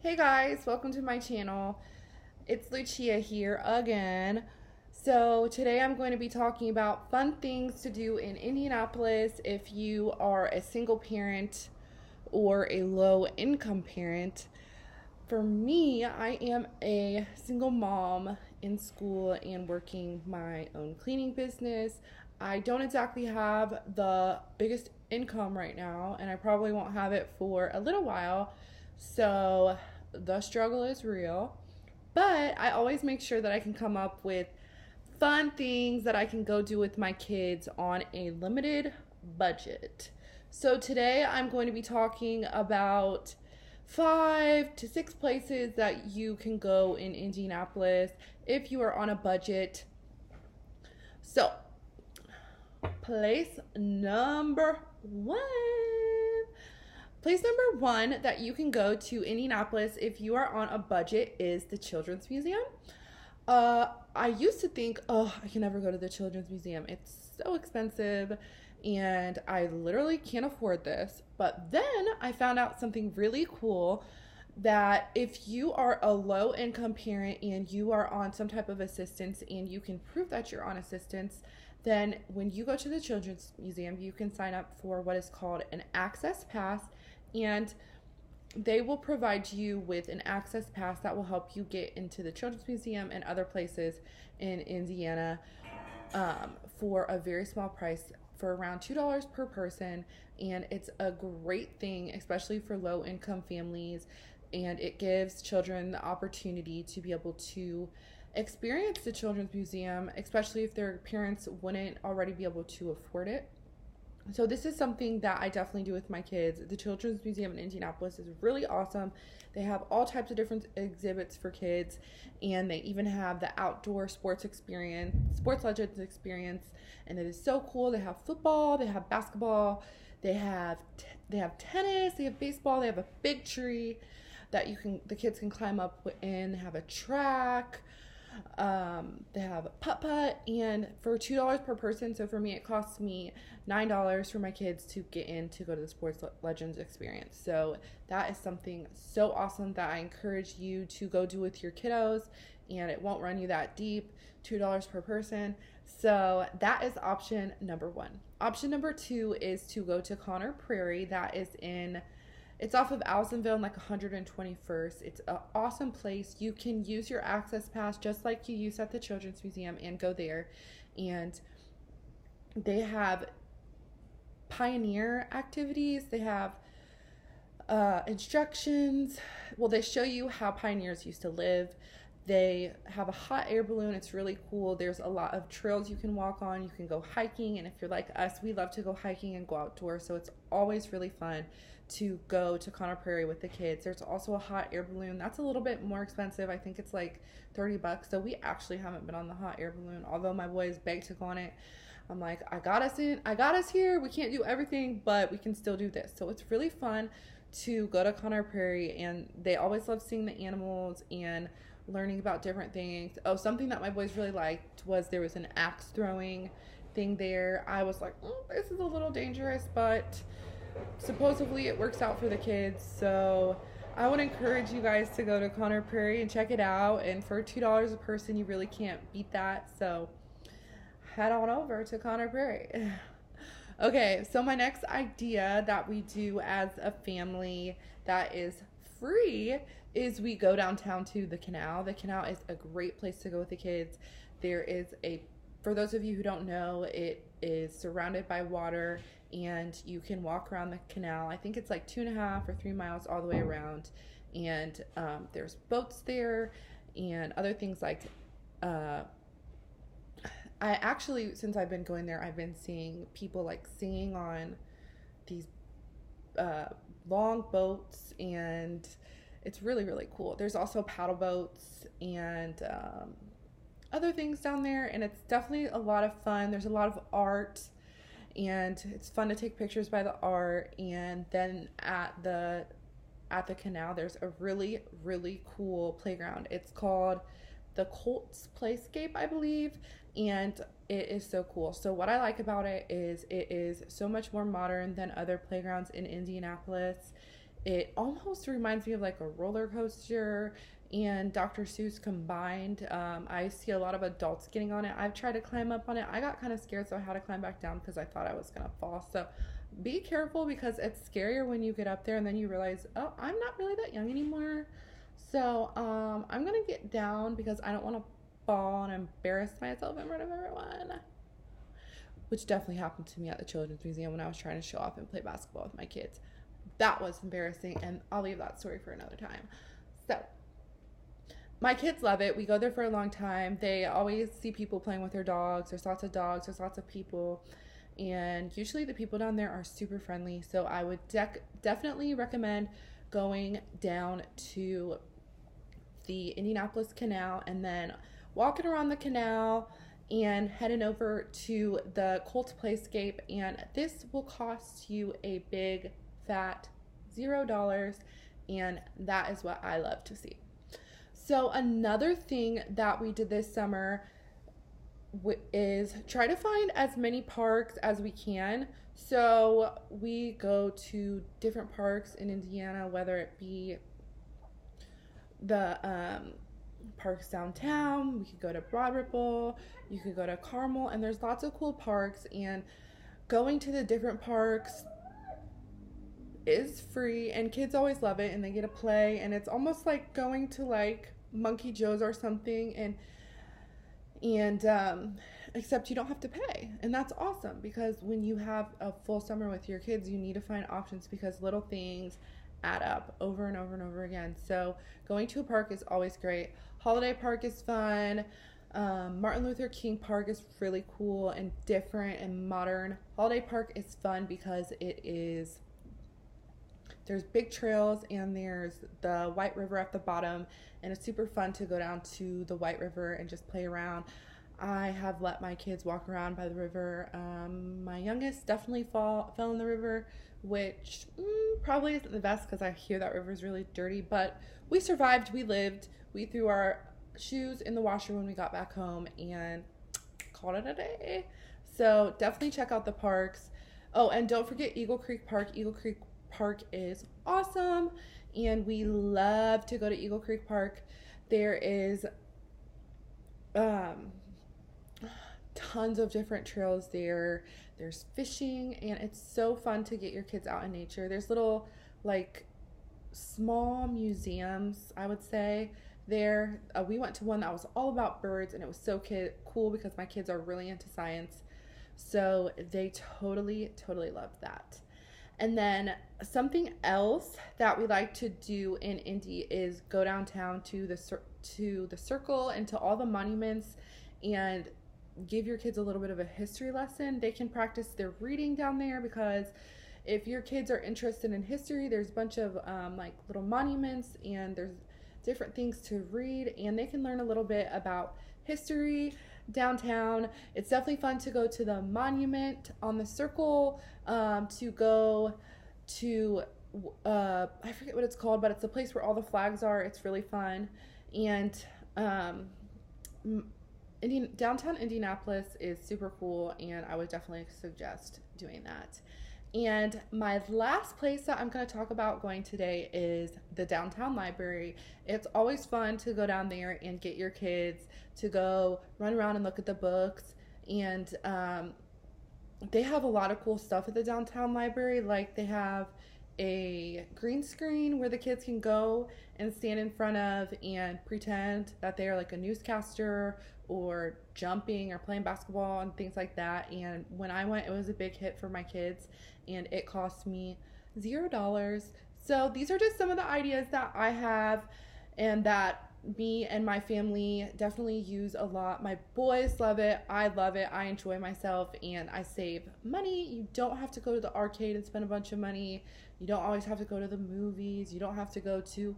Hey guys, welcome to my channel. It's Lucia here again. So today I'm going to be talking about fun things to do in Indianapolis if you are a single parent or a low income parent. For me, I am a single mom in school and working my own cleaning business. I don't exactly have the biggest income right now, and I probably won't have it for a little while. So the struggle is real. But I always make sure that I can come up with fun things that I can go do with my kids on a limited budget. So today I'm going to be talking about 5 to 6 places that you can go in Indianapolis if you are on a budget. So, place number one. Place number one that you can go to Indianapolis if you are on a budget is the Children's Museum. I used to think, oh, I can never go to the Children's Museum. It's so expensive and I literally can't afford this. But then I found out something really cool, that if you are a low income parent and you are on some type of assistance and you can prove that you're on assistance, then when you go to the Children's Museum, you can sign up for what is called an access pass, and they will provide you with an access pass that will help you get into the Children's Museum and other places in Indiana for a very small price, for around $2 per person. And it's a great thing, especially for low income families, and it gives children the opportunity to be able to experience the Children's Museum, especially if their parents wouldn't already be able to afford it. So this is something that I definitely do with my kids. The Children's Museum in Indianapolis is really awesome. They have all types of different exhibits for kids, and they even have the outdoor sports legends experience, and it is so cool. They have football, they have basketball, they have tennis, they have baseball, they have a big tree that the kids can climb up in. They have a track. They have a putt, and for $2 per person, so for me it costs me $9 for my kids to get in to go to the Sports Legends experience. So that is something so awesome that I encourage you to go do with your kiddos, and it won't run you that deep. $2 per person. So that is option number one. Option number two is to go to Conner Prairie. It's off of Allisonville and like 121st. It's an awesome place. You can use your access pass just like you use at the Children's Museum and go there. And they have pioneer activities. They have instructions. Well, they show you how pioneers used to live. They have a hot air balloon. It's really cool. There's a lot of trails you can walk on. You can go hiking. And if you're like us, we love to go hiking and go outdoors. So it's always really fun to go to Conner Prairie with the kids. There's also a hot air balloon. That's a little bit more expensive. I think it's like $30. So we actually haven't been on the hot air balloon, although my boys begged to go on it. I'm like, I got us here. We can't do everything, but we can still do this. So it's really fun to go to Conner Prairie, and they always love seeing the animals and learning about different things. Oh, something that my boys really liked was there was an axe throwing thing there. I was like, this is a little dangerous, but supposedly it works out for the kids. So I would encourage you guys to go to Conner Prairie and check it out. And for $2 a person, you really can't beat that. So head on over to Conner Prairie. Okay, so my next idea that we do as a family that is free is we go downtown to the canal. The canal is a great place to go with the kids. For those of you who don't know, it is surrounded by water, and you can walk around the canal. I think it's like 2.5 or 3 miles all the way around, and there's boats there and other things like I actually, since I've been going there, I've been seeing people like singing on these long boats, and it's really, really cool. There's also paddle boats and other things down there, and it's definitely a lot of fun. There's a lot of art, and it's fun to take pictures by the art. And then at the canal, there's a really, really cool playground. It's called the Colts Playscape, I believe, and it is so cool. So what I like about it is so much more modern than other playgrounds in Indianapolis. It almost reminds me of like a roller coaster and Dr. Seuss combined. I see a lot of adults getting on it. I've tried to climb up on it. I got kind of scared, so I had to climb back down because I thought I was going to fall. So be careful because it's scarier when you get up there and then you realize, oh, I'm not really that young anymore. So I'm going to get down because I don't want to fall and embarrass myself in front of everyone. Which definitely happened to me at the Children's Museum when I was trying to show off and play basketball with my kids. That was embarrassing, and I'll leave that story for another time. So, my kids love it. We go there for a long time. They always see people playing with their dogs. There's lots of dogs. There's lots of people. And usually the people down there are super friendly. So, I would definitely recommend going down to the Indianapolis Canal and then walking around the canal and heading over to the Colt Playscape, and this will cost you a big fat $0, and that is what I love to see. So another thing that we did this summer is try to find as many parks as we can. So we go to different parks in Indiana, whether it be the parks downtown. We could go to Broad Ripple, you could go to Carmel, and there's lots of cool parks, and going to the different parks is free and kids always love it and they get to play, and it's almost like going to like Monkey Joe's or something, and except you don't have to pay, and that's awesome because when you have a full summer with your kids you need to find options because little things add up over and over and over again. So going to a park is always great. Holiday Park is fun. Martin Luther King Park is really cool and different and modern. Holiday Park is fun because there's big trails and there's the White River at the bottom, and it's super fun to go down to the White River and just play around. I have let my kids walk around by the river. My youngest definitely fell in the river, which probably isn't the best because I hear that river is really dirty, but we survived, we lived, we threw our shoes in the washer when we got back home and called it a day. So definitely check out the parks. Oh, and don't forget Eagle Creek Park. Eagle Creek Park is awesome, and we love to go to Eagle Creek Park. There is tons of different trails there. There's fishing, and it's so fun to get your kids out in nature. There's little like small museums, I would say, there. We went to one that was all about birds, and it was so cool because my kids are really into science, so they totally loved that. And then something else that we like to do in Indy is go downtown to the circle and to all the monuments and give your kids a little bit of a history lesson. They can practice their reading down there because if your kids are interested in history, there's a bunch of like little monuments and there's different things to read, and they can learn a little bit about history downtown. It's definitely fun to go to the monument on the circle, to go to I forget what it's called, but it's a place where all the flags are. It's really fun. And downtown Indianapolis is super cool, and I would definitely suggest doing that. And my last place that I'm going to talk about going today is the downtown library. It's always fun to go down there and get your kids to go run around and look at the books. And they have a lot of cool stuff at the downtown library. Like they have a green screen where the kids can go and stand in front of and pretend that they are like a newscaster or jumping or playing basketball and things like that. And when I went, it was a big hit for my kids, and it cost me $0. So these are just some of the ideas that I have and that me and my family definitely use a lot. My boys love it. I love it. I enjoy myself, and I save money. You don't have to go to the arcade and spend a bunch of money. You don't always have to go to the movies. You don't have to go to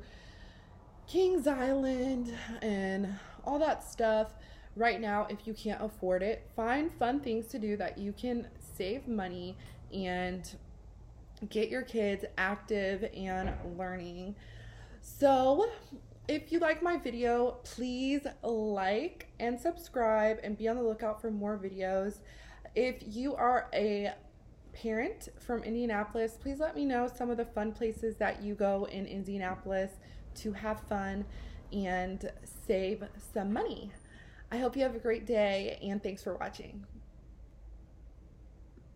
Kings Island and all that stuff. Right now, if you can't afford it, find fun things to do that you can save money and get your kids active and learning. So if you like my video, please like and subscribe and be on the lookout for more videos. If you are a parent from Indianapolis, please let me know some of the fun places that you go in Indianapolis to have fun and save some money. I hope you have a great day, and thanks for watching.